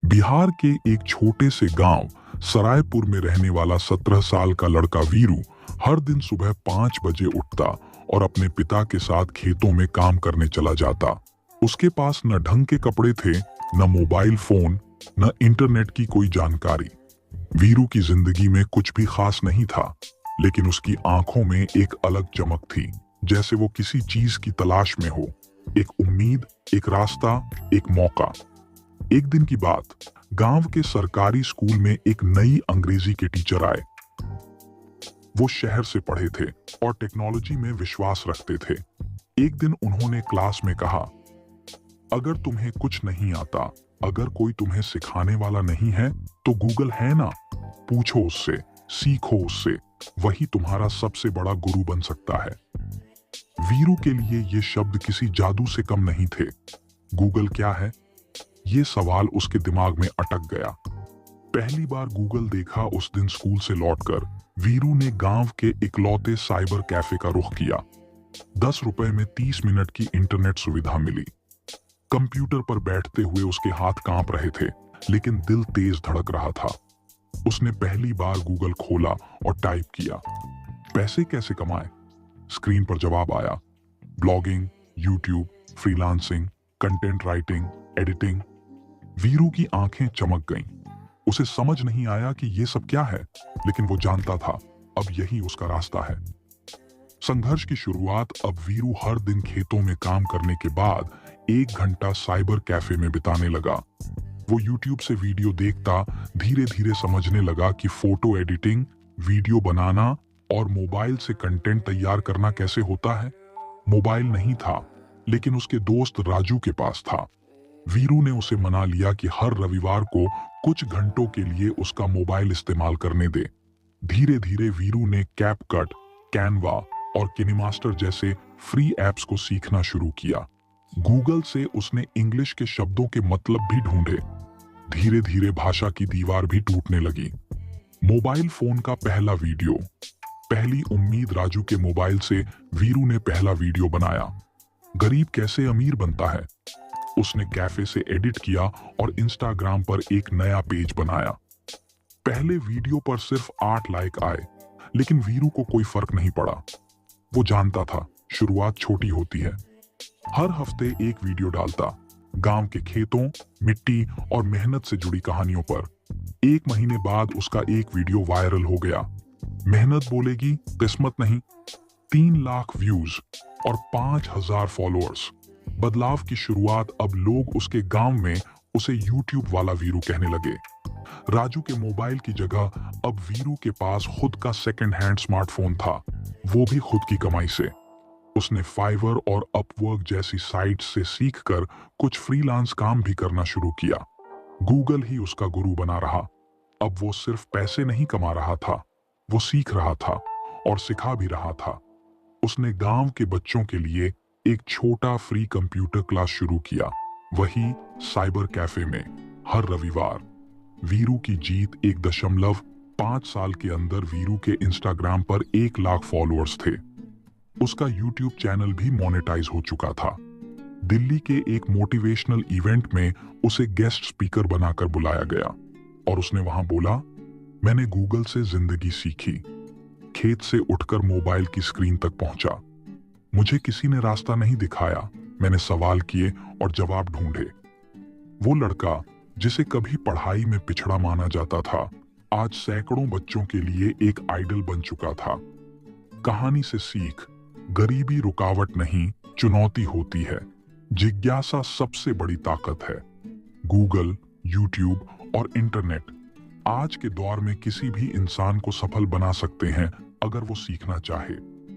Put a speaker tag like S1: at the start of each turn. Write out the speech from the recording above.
S1: बिहार के एक छोटे से गांव सरायपुर में रहने वाला 17 साल का लड़का वीरू हर दिन सुबह 5 बजे उठता और अपने पिता के साथ खेतों में काम करने चला जाता। उसके पास न ढंग के कपड़े थे, न मोबाइल फोन, न इंटरनेट की कोई जानकारी। वीरू की जिंदगी में कुछ भी खास नहीं था, लेकिन उसकी आंखों में एक अलग चमक थी, जैसे वो किसी चीज की तलाश में हो। एक उम्मीद, एक रास्ता, एक मौका। एक दिन की बात, गांव के सरकारी स्कूल में एक नई अंग्रेजी के टीचर आए। वो शहर से पढ़े थे और टेक्नोलॉजी में विश्वास रखते थे। एक दिन उन्होंने क्लास में कहा, अगर तुम्हें कुछ नहीं आता, अगर कोई तुम्हें सिखाने वाला नहीं है, तो गूगल है ना, पूछो उससे, सीखो उससे, वही तुम्हारा सबसे बड़ा गुरु बन सकता है। वीरू के लिए ये शब्द किसी जादू से कम नहीं थे। गूगल क्या है, ये सवाल उसके दिमाग में अटक गया। पहली बार गूगल देखा उस दिन स्कूल से लौटकर वीरू ने गांव के इकलौते साइबर कैफे का रुख किया। 10 रुपए में 30 मिनट की इंटरनेट सुविधा मिली। कंप्यूटर पर बैठते हुए उसके हाथ कांप रहे थे, लेकिन दिल तेज धड़क रहा था। उसने पहली बार गूगल खोला और टाइप किया, पैसे कैसे कमाएं? स्क्रीन पर जवाब आया, blogging, YouTube, freelancing, content writing, editing. Veeru की आंखें चमक गईं। उसे समझ नहीं आया कि ये सब क्या है, लेकिन वो जानता था अब यही उसका रास्ता है। संघर्ष की शुरुआत अब वीरू हर दिन खेतों में काम करने के बाद 1 घंटा साइबर कैफे में बिताने लगा। वो यूट्यूब से वीडियो देखता, धीरे धीरे समझने लगा कि फोटो एडिटिंग, वीडियो बनाना और मोबाइल से कंटेंट तैयार करना कैसे होता है। मोबाइल नहीं था, लेकिन उसके दोस्त राजू के पास था। वीरू ने उसे मना लिया कि हर रविवार को कुछ घंटों के लिए उसका मोबाइल इस्तेमाल करने दे। धीरे धीरे वीरू ने कैपकट, कैनवा और किनेमास्टर जैसे फ्री ऐप्स को सीखना शुरू किया। गूगल से उसने इंग्लिश के शब्दों के मतलब भी ढूंढे। धीरे धीरे भाषा की दीवार भी टूटने लगी। मोबाइल फोन का पहला वीडियो, पहली उम्मीद राजू के मोबाइल से वीरू ने पहला वीडियो बनाया। गरीब कैसे अमीर बनता है। उसने कैफे से एडिट किया और इंस्टाग्राम पर एक नया पेज बनाया। पहले वीडियो पर सिर्फ 8 लाइक आए, लेकिन वीरू को कोई फर्क नहीं पड़ा। वो जानता था शुरुआत छोटी होती है। हर हफ्ते एक वीडियो डालता, गांव के खेतों, मिट्टी और मेहनत से जुड़ी कहानियों पर। 1 महीने बाद उसका एक वीडियो वायरल हो गया। मेहनत बोलेगी, किस्मत नहीं। 3 लाख व्यूज और 5000 फॉलोअर्स। बदलाव की शुरुआत। अब लोग उसके गांव में उसे यूट्यूब वाला वीरू कहने लगे। राजू के मोबाइल की जगह अब वीरू के पास खुद का सेकंड हैंड स्मार्टफोन था, वो भी खुद की कमाई से। उसने फाइवर और अपवर्क जैसी साइट से सीखकर कुछ फ्रीलांस काम भी करना शुरू किया। गूगल ही उसका गुरु बना रहा। अब वो सिर्फ पैसे नहीं कमा रहा था, वो सीख रहा था और सिखा भी रहा था। उसने गांव के बच्चों के लिए एक छोटा फ्री कंप्यूटर क्लास शुरू किया, वही साइबर कैफे में, हर रविवार। वीरू की जीत 1.5 साल के अंदर वीरू के इंस्टाग्राम पर 1 लाख फॉलोअर्स थे। उसका यूट्यूब चैनल भी मोनेटाइज हो चुका था। दिल्ली के एक मोटिवेशनल इवेंट में उसे गेस्ट स्पीकर बनाकर बुलाया गया और उसने वहां बोला, मैंने गूगल से जिंदगी सीखी, खेत से उठकर मोबाइल की स्क्रीन तक पहुंचा। मुझे किसी ने रास्ता नहीं दिखाया, मैंने सवाल किए और जवाब ढूंढे। वो लड़का जिसे कभी पढ़ाई में पिछड़ा माना जाता था, आज सैकड़ों बच्चों के लिए एक आइडल बन चुका था। कहानी से सीख, गरीबी रुकावट नहीं, चुनौती होती है। जिज्ञासा सबसे बड़ी ताकत है। गूगल, यूट्यूब और इंटरनेट आज के दौर में किसी भी इंसान को सफल बना सकते हैं, अगर वो सीखना चाहे।